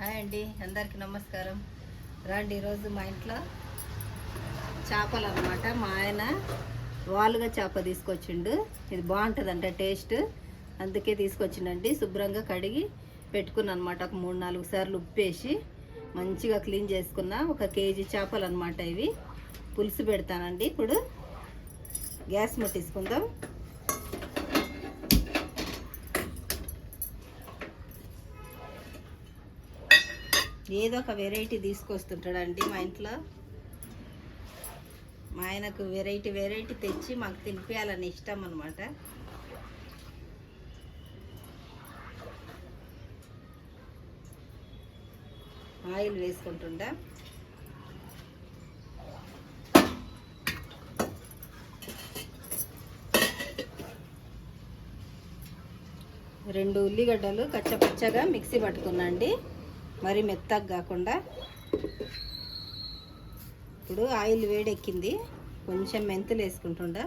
Hi అండి, అందరికీ నమస్కారం. రండి, ఈరోజు మా ఇంట్లో చేపలు అన్నమాట. మా ఆయన వాలుగా చేప తీసుకొచ్చిండు. ఇది బాగుంటుందంట టేస్ట్, అందుకే తీసుకొచ్చిండండి. శుభ్రంగా కడిగి పెట్టుకున్నాను అనమాట. ఒక 3-4 సార్లు ఉప్పేసి మంచిగా క్లీన్ చేసుకున్న 1 కేజీ చేపలు అనమాట. ఇవి పులుసు పెడతానండి. ఇప్పుడు గ్యాస్ ముట్టించుకుందాం. ఏదో ఒక వెరైటీ తీసుకొస్తుంటాడండి మా ఇంట్లో. మా ఆయనకు వెరైటీ తెచ్చి మాకు తినిపించాలని ఇష్టం అనమాట. ఆయిల్ వేసుకుంటుండా. రెండు ఉల్లిగడ్డలు కచ్చపచ్చగా మిక్సీ పట్టుకున్నాండి, మరి మెత్తగా కాకుండా. ఇప్పుడు ఆయిల్ వేడెక్కింది, కొంచెం మెంతులు వేసుకుంటుండా.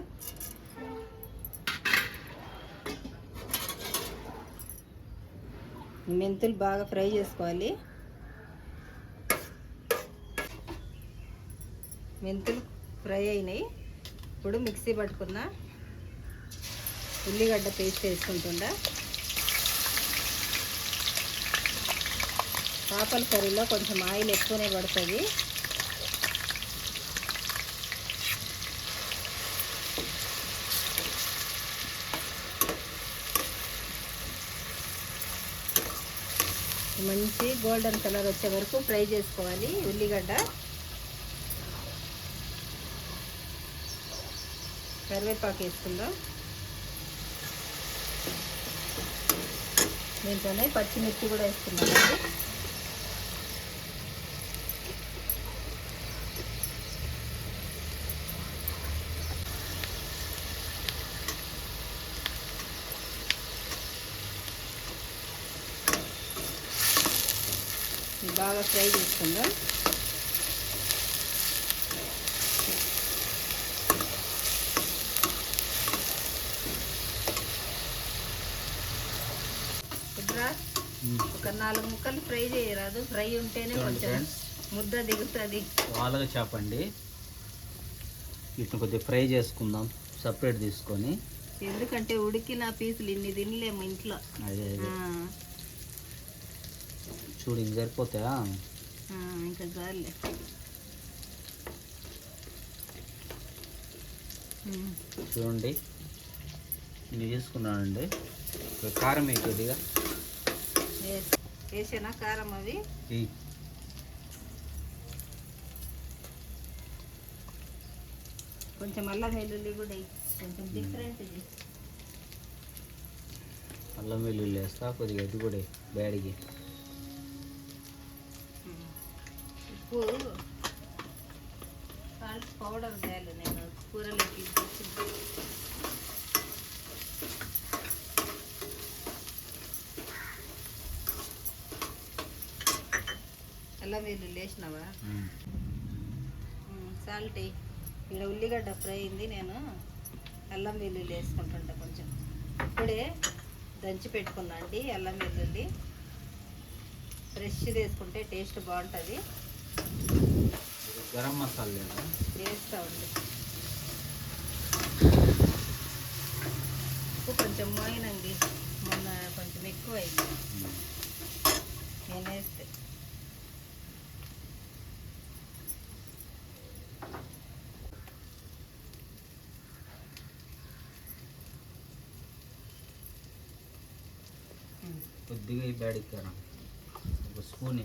మెంతులు బాగా ఫ్రై చేసుకోవాలి. మెంతులు ఫ్రై అయినాయి. ఇప్పుడు మిక్సీ పట్టుకున్న ఉల్లిగడ్డ పేస్ట్ వేసుకుంటుండా. చేపల కర్రీలో కొంచెం ఆయిల్ ఎక్కువనే పడుతుంది. మంచి గోల్డెన్ కలర్ వచ్చే వరకు ఫ్రై చేసుకోవాలి ఉల్లిగడ్డ. కరివేపాకు వేసుకుందాం. దీంట్లోనే పచ్చిమిర్చి కూడా వేసుకున్నామండి. బాగా ఫ్రై చేసుకుందాం. ఒక 4 ముక్కలు ఫ్రై చేయరాదు. ఫ్రై ఉంటేనే కొంచెం ముద్ద దిగుతుంది. వాలుగా చేపండి, వీటిని కొద్దిగా ఫ్రై చేసుకుందాం సపరేట్ తీసుకొని. ఎందుకంటే ఉడికిన పీసులు ఇన్ని తినలేము ఇంట్లో. అదే చూడు, ఇంక సరిపోతాయా? ఇంకా చాలే. చూడండి, ఇన్ని తీసుకున్నానండి. కారం కొద్దిగా వేసేనా కారం? అవి కొంచెం అల్లం వెల్లుల్లి కూడా కొంచెం డిఫరెంట్. అల్లం వెల్లుల్లి వేస్తా కొద్దిగా, అది కూడా బ్యాడికి. ఉప్పు, సాల్ట్ పౌడర్ వేయాలి. నేను కూరలోకి అల్లం వెల్లుల్లి వేసినావా? సాల్ట్. ఇక్కడ ఉల్లిగడ్డ ఫ్రై అయింది. నేను అల్లం వెల్లుల్లి వేసుకుంటుంటా కొంచెం. ఇప్పుడే దంచి పెట్టుకున్నా అండి అల్లం వెల్లుల్లి. ఫ్రెష్ వేసుకుంటే టేస్ట్ బాగుంటుంది. గరం మసాలా వేస్తూ ఉంది. ఉప్పు కొంచెం మోయినండి, మొన్న కొంచెం ఎక్కువ అయింది నేను వేస్తే. కొద్దిగా ఈ బ్యాడికి ఒక స్పూన్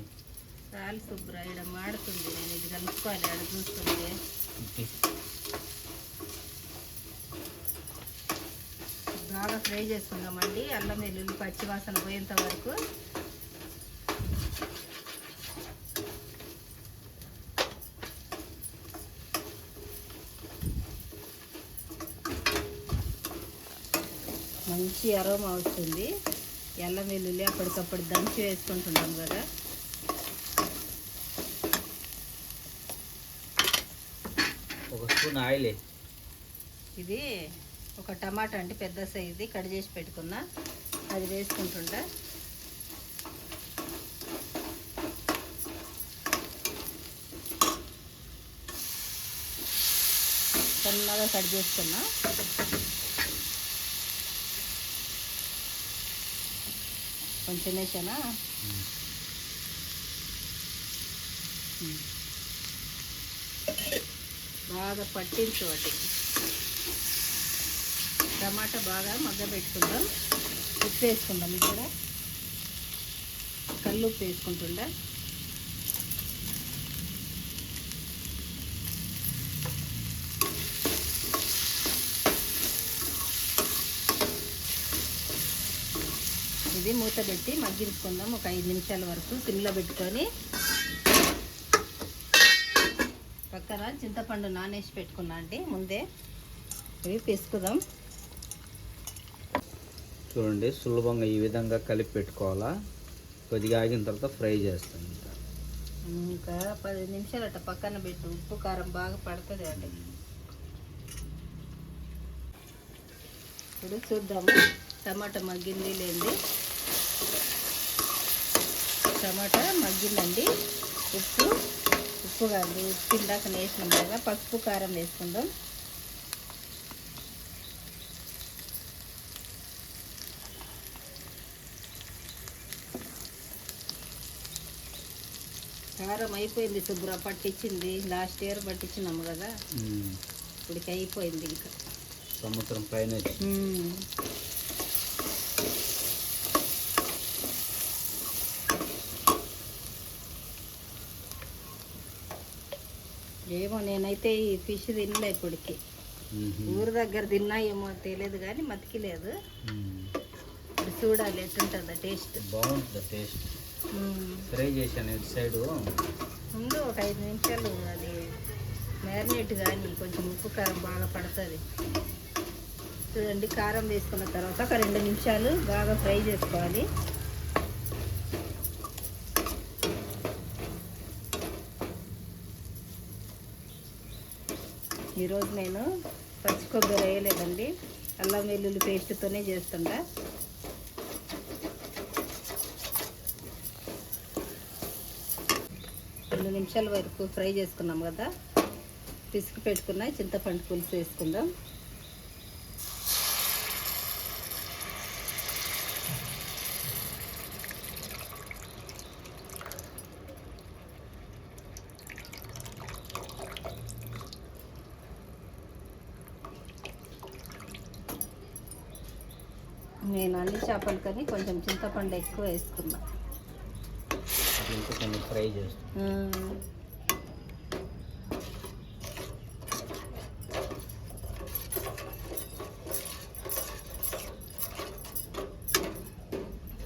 చాలు శుభ్ర, ఇక్కడ మాడుతుంది. నేను ఇది కలుపుకోవాలి. ఆడ చూస్తుంటే బాగా ఫ్రై చేసుకుందామండి. అల్లం వెల్లుల్లి పచ్చివాసన పోయేంత వరకు. మంచి అరోమా వస్తుంది. అల్లం వెల్లుల్లి అప్పటికప్పుడు దంచి వేసుకుంటున్నాం కదా. ఒక స్పూన్ ఆయిల్. ఇది ఒక టమాటా అంటే పెద్ద సైజుది కట్ చేసి పెట్టుకున్నా, అది వేసుకుంటుంటా. సన్నగా కట్ చేసుకున్నా. కొంచెం వేసానా. బాగా పట్టించు వాటికి. టమాటా బాగా మగ్గ పెట్టుకుందాం. ఉప్పు వేసుకుందాం. ఇక్కడ కళ్ళు ఉప్పు వేసుకుంటుండా. ఇది మూత పెట్టి మగ్గించుకుందాం ఒక 5 నిమిషాల వరకు సిమ్లో పెట్టుకొని. పక్కన చింతపండు నానేసి పెట్టుకున్నా అండి ముందే. ఇవి పిసుకుదాం. చూడండి, సులభంగా ఈ విధంగా కలిపి పెట్టుకోవాలా. కొద్దిగా ఆగిన తర్వాత ఫ్రై చేస్తాం. ఇంకా 10 నిమిషాలు అట్ట పక్కన పెట్టు. ఉప్పు కారం బాగా పడుతుంది అండి. ఇప్పుడు చూద్దాము టమాటా మగ్గింది లేండి. టమాటా మగ్గిందండి. ఉప్పు కాదు, ఉప్పు ఇందాక వేసినాం కదా. పసుపు కారం వేసుకుందాం. కారం అయిపోయింది. శుభ్ర పట్టించింది. లాస్ట్ ఇయర్ పట్టించినాము కదా. ఇప్పటికి అయిపోయింది. ఇంకా సంవత్సరం పైన ఏమో నేనైతే ఈ ఫిష్ తినలే ఇప్పటికి. ఊరు దగ్గర తిన్నా ఏమో తెలియదు కానీ మతికిలేదు. ఇప్పుడు చూడాలి ఎట్టుంటుందా టేస్ట్. బాగుంటుంది టేస్ట్. ఫ్రై చేశాను ఇటు సైడు. ముందు ఒక 5 నిమిషాలు అది మ్యారినేట్ కానీ కొంచెం ఉప్పు కారం బాగా పడుతుంది. చూడండి, కారం వేసుకున్న తర్వాత ఒక 2 నిమిషాలు బాగా ఫ్రై చేసుకోవాలి. ఈరోజు నేను పచ్చి కొబ్బరి వేయలేదండి. అల్లం వెల్లుల్లి పేస్ట్తోనే చేస్తుంటా. రెండు నిమిషాల వరకు ఫ్రై చేసుకున్నాం కదా. పిసికి పెట్టుకున్న చింతపండు పులుసు వేసుకుందాం. నేను అన్ని చేపలు కానీ కొంచెం చింతపండు ఎక్కువ వేసుకున్నా. కొంచెం ఫ్రై చేస్తాం.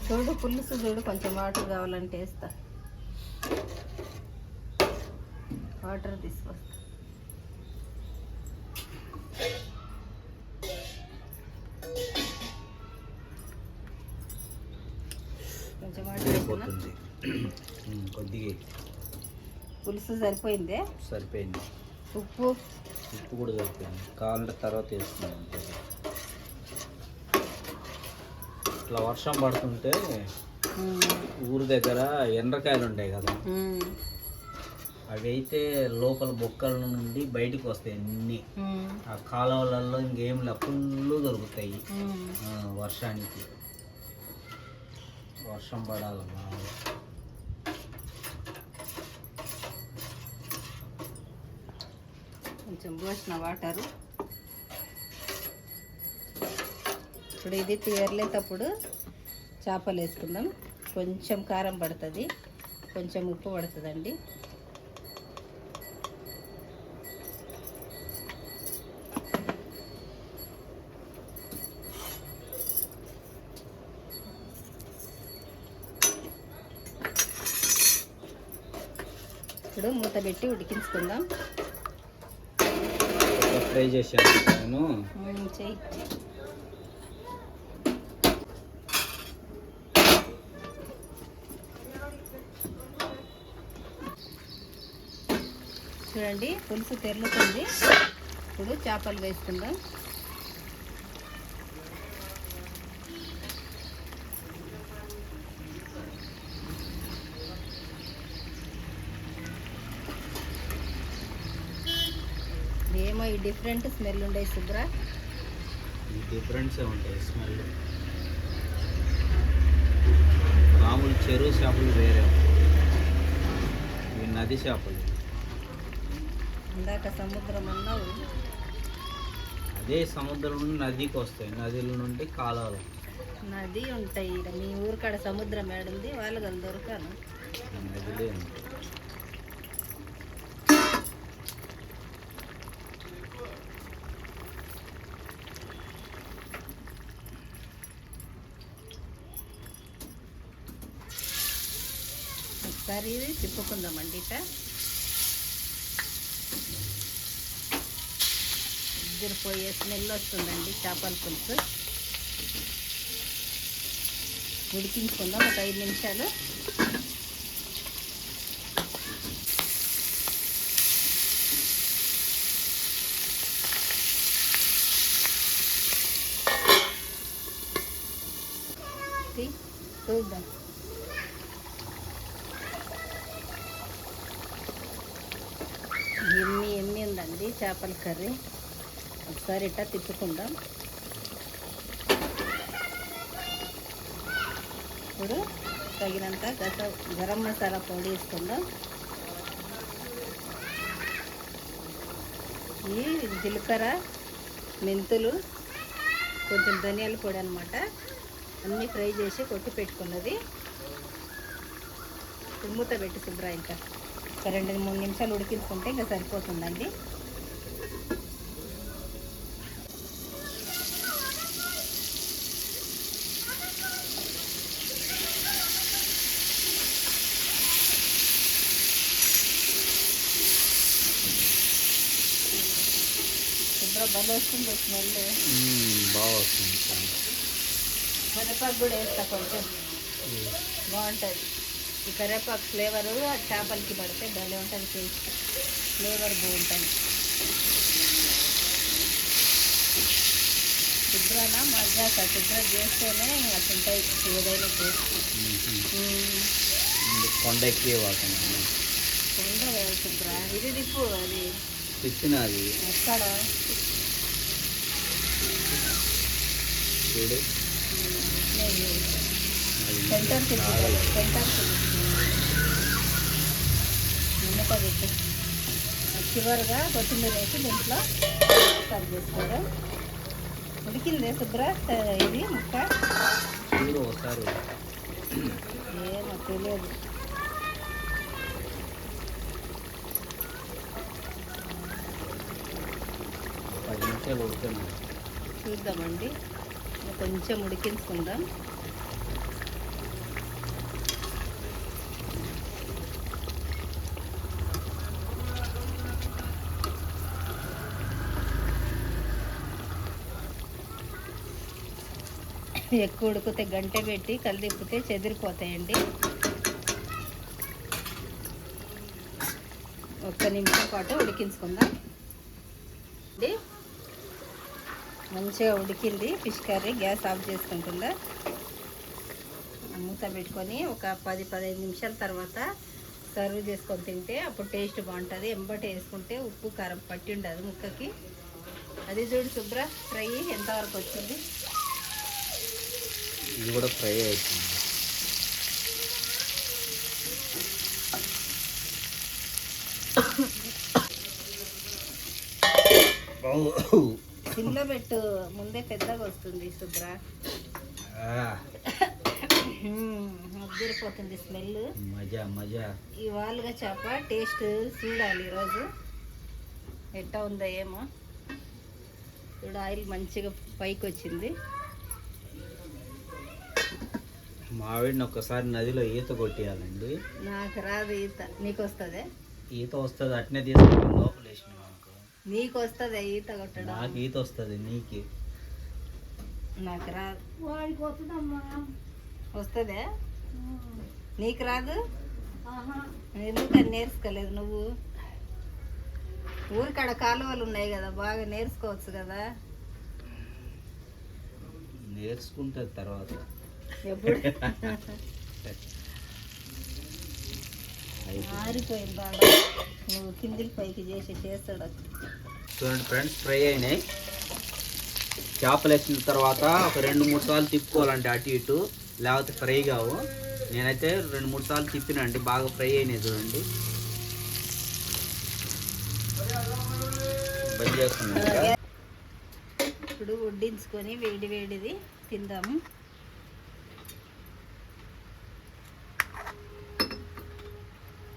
చూడు పులుసు చూడు, కొంచెం వాటర్ కావాలంటే వేస్తా. వాటర్ తీసుకొస్తా. కొంచెం వాటర్ పోతుంది. కొద్దిగా పులుసు సరిపోయిందే. సరిపోయింది. ఉప్పు కూడా సరిపోయింది. కావాలంటే తర్వాత వేస్తున్నాను. ఇట్లా వర్షం పడుతుంటే ఊరు దగ్గర ఎండ్రకాయలు ఉంటాయి కదా, అవి అయితే లోపల బొక్కల నుండి బయటకు వస్తాయి అన్నీ. ఆ కాలువలలో ఇంకేం ఫుల్ దొరుకుతాయి. వర్షానికి వర్షం పడాలన్నా. కొంచెం పోసిన వాటరు. ఇప్పుడు ఇది తీరలేటప్పుడు చేపలు వేసుకుందాం. కొంచెం కారం పడుతుంది, కొంచెం ఉప్పు పడుతుందండి. ఇప్పుడు మూత పెట్టి ఉడికించుకుందాం. ఫ్రై చేశాను నేను. చెయ్యి. చూడండి పులుసు తెరులుతుంది. ఇప్పుడు చేపలు వేసుకుందాం. ఏమో ఈ డిఫరెంట్ స్మెల్ ఉండే శుభ్ర. ఈ డిఫరెన్సే ఉంటాయి స్మెల్. మామూలు చెరువు చేపలు వేరే, ఇవి నది చేపలు. ఇందాక సముద్రం అన్నావు, అదే సముద్రం నుండి నదికి వస్తాయి, నదిల నుండి కాలువలు. నది ఉంటాయి. ఈడ మీ ఊరికాడ సముద్రం ఏడుంది, వాళ్ళు కదా దొరకాను. నదిలే ఉంటాయి. ఒకసారి ఇది తిప్పుకుందామండి. ఇట ఇద్దరు పోయే స్మెల్ వస్తుందండి. చేపల పులుసు ఉడికించుకుందాం ఒక 5 నిమిషాలు. చూద్దాం. ఎమ్మి ఉందండి చేపల కర్రీ. ఒకసారి ఇట్లా తిప్పుకుందాం. ఇప్పుడు తగినంత గరం మసాలా పొడి వేసుకుందాం. ఈ జీలకర్ర, మెంతులు, కొంచెం ధనియాల పొడి అనమాట, అన్నీ ఫ్రై చేసి కొట్టి పెట్టుకున్నది. ఇప్పుడు మూత పెట్టి శుభ్ర ఇంకా ఒక 2-3 నిమిషాలు ఉడికించుకుంటే ఇంకా సరిపోతుందండి. శుభ్ర భలే వస్తుంది స్మెల్, బాగా వస్తుంది. కరివేపాకు కూడా వేస్తా కొంచెం, బాగుంటుంది. ఈ కరివేపాకు ఫ్లేవరు చేపలకి పడితే భలే ఉంటుంది. టేస్ట్ ఫ్లేవర్ బాగుంటుంది. శుభ్రన మజాక శుభ్ర చేస్తేనే అట్లా ఉంటాయి ఏదైనా టేస్ట్. కొండ ఎక్కి వాడుతున్నాను. కొండ శుభ్ర ఇది దిప్పు, అది తిప్పినది ఎక్కడ చూడు. సెంటర్ నిమ్మకాయ పెట్టి చివరిగా కొత్తిమీర వేసి దీంట్లో సర్వ్ చేసుకోవడం. ఉడికిందే శుభ్ర ఇది ముక్క? చూడు ఒకసారి. ఏమో తెలియదు. చూద్దామండి, కొంచెం ఉడికించుకుందాం. ఎక్కువ ఉడికితే గంట పెట్టి కలిదిప్పితే చెదిరిపోతాయండి. 1 నిమిషం పాటు ఉడికించుకుందాం. మంచిగా ఉడికింది ఫిష్ కర్రీ. గ్యాస్ ఆఫ్ చేసుకుంటుందా, మూత పెట్టుకొని ఒక 10-15 నిమిషాల తర్వాత సర్వ్ చేసుకొని తింటే అప్పుడు టేస్ట్ బాగుంటుంది. ఎంబటి వేసుకుంటే ఉప్పు కారం పట్టి ఉండదు ముక్కకి. అది చూడు శుభ్ర ఫ్రై ఎంతవరకు వచ్చింది. ఇది కూడా ఫ్రై అవుతుంది. సిమ్లో పెట్టు, ముందే పెద్దగా వస్తుంది శుభ్ర. ముగ్గురిపోతుంది స్మెల్. మజా మజా. ఈ వాలుగా చేప టేస్ట్ చూడాలి ఈరోజు ఎట్టా ఉందో ఏమో. చూడు ఆయిల్ మంచిగా పైకి వచ్చింది. మావిడిని ఒక్కసారి నదిలో ఈత కొట్టేయాలండి. నాకు రాదు ఈత, నీకు వస్తుంది? ఈత వస్తుంది, అట్నే తీసుకుంటాం లోపల వేసిన. నీకు వస్తుంది ఈత కొట్టడం? నాకు ఈత వస్తుంది, నీకు? నాకు రాదు. వాడికి వస్తుందమ్మా. వస్తుందే, నీకు రాదు? ఎందుకని నేర్చుకోలేదు నువ్వు? ఊరికాడ కాలువలు ఉన్నాయి కదా, బాగా నేర్చుకోవచ్చు కదా. నేర్చుకుంటుంది తర్వాత. ఎప్పుడు ఆరిపోయింది బాగా. నువ్వు కిందికి పైకి చేస్తాడు. చూడండి ఫ్రెండ్స్, ఫ్రై అయినాయి. చేపలు వేసిన తర్వాత ఒక 2-3 సార్లు తిప్పుకోవాలంటే అటు ఇటు, లేకపోతే ఫ్రై కావు. నేనైతే 2-3 సార్లు తిప్పినండి, బాగా ఫ్రై అయినాయి. చూడండి బంద్ చేస్తున్నాను. ఇప్పుడు వడ్డించుకొని వేడి వేడిది తిందాము.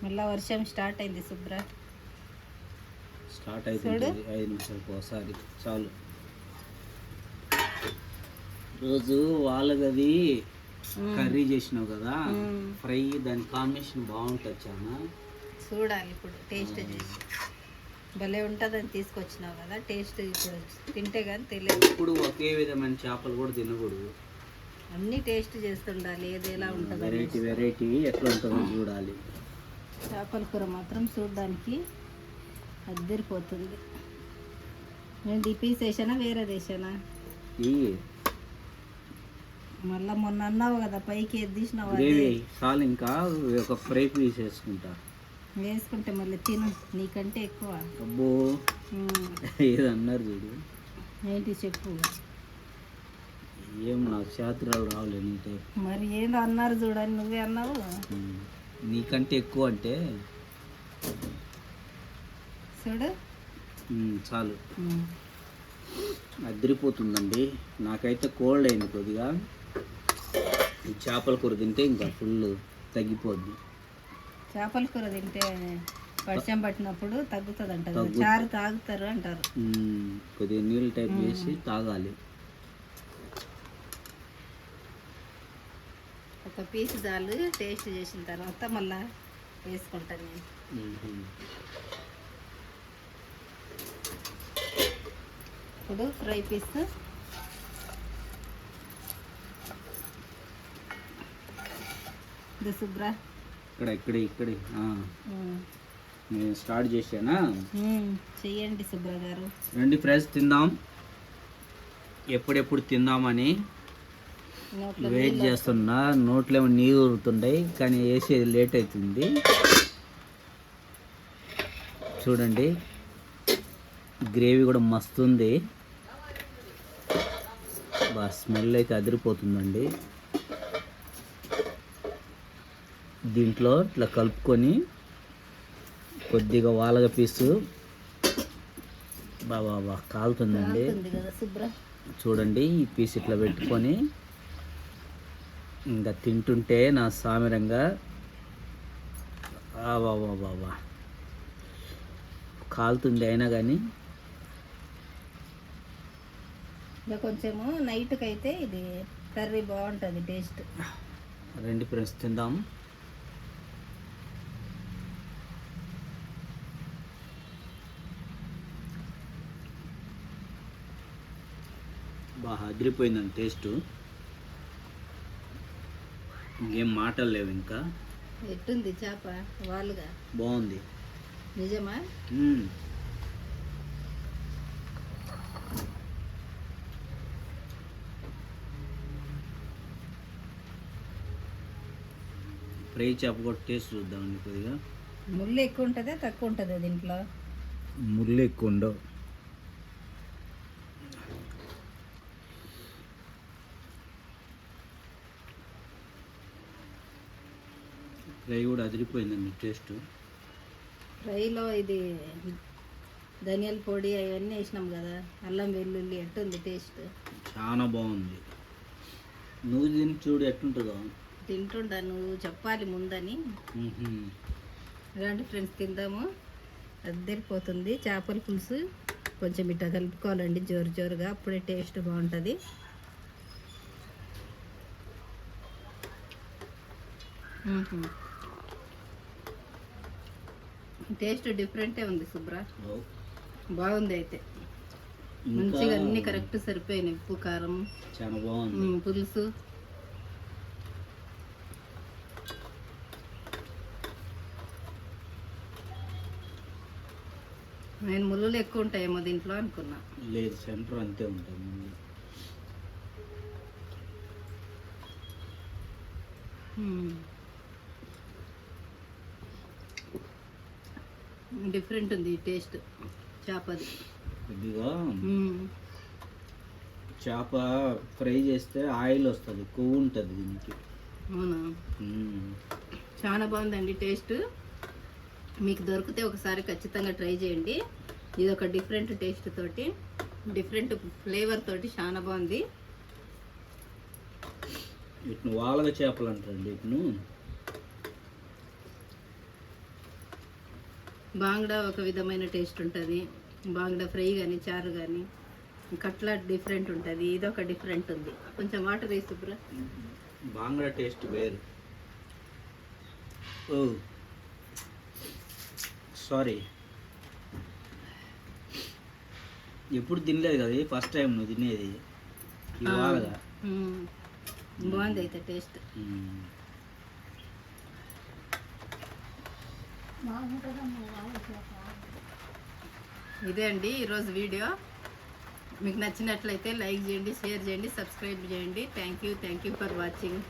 మళ్ళా వర్షం స్టార్ట్ అయింది శుభ్ర. స్టార్ట్ అవుతుంది 5 నిమిషాలకు ఒకసారి చాలు. రోజు వాళ్ళది కర్రీ చేసినావు కదా, ఫ్రై, దాని కాంబినేషన్ బాగుంటుంది చాలా. చూడాలి ఇప్పుడు టేస్ట్ చేసి. భలే ఉంటుందని తీసుకొచ్చినావు కదా, టేస్ట్ ఇప్పుడు తింటే కానీ తెలియదు. ఇప్పుడు ఒకే విధమైన చేపలు కూడా తినకూడదు, అన్నీ టేస్ట్ చేస్తుండాలి, ఏది ఎలా ఉంటుందో. వెరైటీ వెరైటీ ఎట్లా ఉంటుందో చూడాలి. చేపల కూర మాత్రం చూడడానికి అద్దరిపోతుంది. నేను ఈ పీస్ వేసానా వేరే వేసానా? మళ్ళీ మొన్న అన్నావు కదా పైకి ఎద్దిసినావు, చాలు. ఇంకా ఒక ఫ్రై పీస్ వేసుకుంటా, వేసుకుంటే మళ్ళీ తిను, నీకంటే ఎక్కువ. అబ్బో ఏదో అన్నారు చూడు. ఏంటి చెప్పు. ఏం నాకు శాస్త్రాలు రావులే నీతో. మరి ఏదో అన్నారు చూడని నువ్వే అన్నావు. నీకంటే ఎక్కువ అంటే చూడు చాలు. అదిరిపోతుందండి. నాకైతే కోల్డ్ అయింది కొద్దిగా. ఈ చేపల కూర తింటే ఇంకా ఫుల్ తగ్గిపోద్ది. చేపల కూర తింటే వర్షం పట్టినప్పుడు తగ్గుతుంది అంటారు, చారు తాగుతారు అంటారు. కొద్దిగా నీళ్ళు టైప్ చేసి తాగాలి. ఒక పీస్ చాలు, టేస్ట్ చేసిన తర్వాత మళ్ళా వేసుకుంటాను నేను. ఇప్పుడు ఫ్రై పీస్ శుభ్ర ఇక్కడే నేను స్టార్ట్ చేశానా. చెయ్యండి శుభ్ర గారు. రండి ఫ్రెండ్స్, తిందాం. ఎప్పుడెప్పుడు తిందామని వెయిట్ చేస్తున్నా. నోట్లో ఏమో నీరు ఊరుతుంటాయి, కానీ వేసేది లేట్ అవుతుంది. చూడండి గ్రేవీ కూడా మస్తు ఉంది. బా స్మెల్ అయితే అదిరిపోతుందండి. దీంట్లో ఇట్లా కలుపుకొని కొద్దిగా వాలగ పీసు బాబా కాలుతుందండి. చూడండి ఈ పీస్ ఇట్లా పెట్టుకొని ఇంకా తింటుంటే నా సామిరంగా బాబా కాలుతుంది. అయినా కానీ ఇంకా కొంచెము నైట్కి అయితే ఇది కర్రీ బాగుంటుంది టేస్ట్. రెండు ఫ్రెండ్స్ తిందాం. బాగా అదిరిపోయిందండి టేస్ట్. ఇంకేం మాటలు లేవు. ఇంకా ఎట్టుంది చేప వాలుగా? బాగుంది. నిజమా? ఫ్రై చేప కూడా టేస్ట్ చూద్దామండి. కొద్దిగా ముళ్ళు ఎక్కువ ఉంటుందా తక్కువ ఉంటుందా దీంట్లో? ముళ్ళు ఎక్కువ ఉండవు. ఫ్రై కూడా అదిరిపోయిందండి టేస్ట్. ఫ్రైలో ఇది ధనియాల పొడి అవన్నీ వేసినాం కదా, అల్లం వెల్లుల్లి, ఎట్టుంది టేస్ట్? చాలా బాగుంది. నువ్వు తిని చూడు ఎట్లుంటుందో. తింటుంటా, నువ్వు చెప్పాలి ముందని. ఇలాంటి ఫ్రెండ్స్ తిందాము. అద్దరిపోతుంది చేపల పులుసు. కొంచెం ఇట్లా కలుపుకోవాలండి జోరు జోరుగా, అప్పుడే టేస్ట్ బాగుంటుంది. టేస్ట్ డిఫరెంటే ఉంది శుభ్ర, బాగుంది. అయితే మంచిగా అన్ని కరెక్ట్ సరిపోయినాయి. ఉప్పు కారం చాలా బాగుంది. పులుసు నేను ముళ్ళులు ఎక్కువ ఉంటాయేమో దీంట్లో అనుకున్నా. లేదు, సెంటర్ అంతే ఉంటుంది. డిఫరెంట్ ఉంది టేస్ట్ చేపది. ఇదిగో మ్మ్. చేప ఫ్రై చేస్తే ఆయిల్ వస్తుంది, కొవ్వు ఉంటుంది దీనికి. అవునా, చాలా బాగుందండి టేస్ట్. మీకు దొరికితే ఒకసారి ఖచ్చితంగా ట్రై చేయండి. ఇది ఒక డిఫరెంట్ టేస్ట్ తోటి, డిఫరెంట్ ఫ్లేవర్ తోటి చాలా బాగుంది. వీటిని వాలగ చేపలు అంటారండి. వీటిని బాంగ్డా ఒక విధమైన టేస్ట్ ఉంటుంది, బాంగ్డా ఫ్రై కానీ చారు కానీ. కట్లా డిఫరెంట్ ఉంటుంది, ఇది ఒక డిఫరెంట్ ఉంది. కొంచెం వాటర్ వేసి బ్రా. బాంగ్లా టేస్ట్ వేరు. ఓ సారీ, ఎప్పుడు తినలేదు కదా, ఫస్ట్ టైం నువ్వు తినేది ఇవాళగా. బాగుంది అయితే టేస్ట్. ఇదే అండి ఈరోజు వీడియో. మీకు నచ్చినట్లయితే లైక్ చేయండి, షేర్ చేయండి, సబ్స్క్రైబ్ చేయండి. Thank you for watching.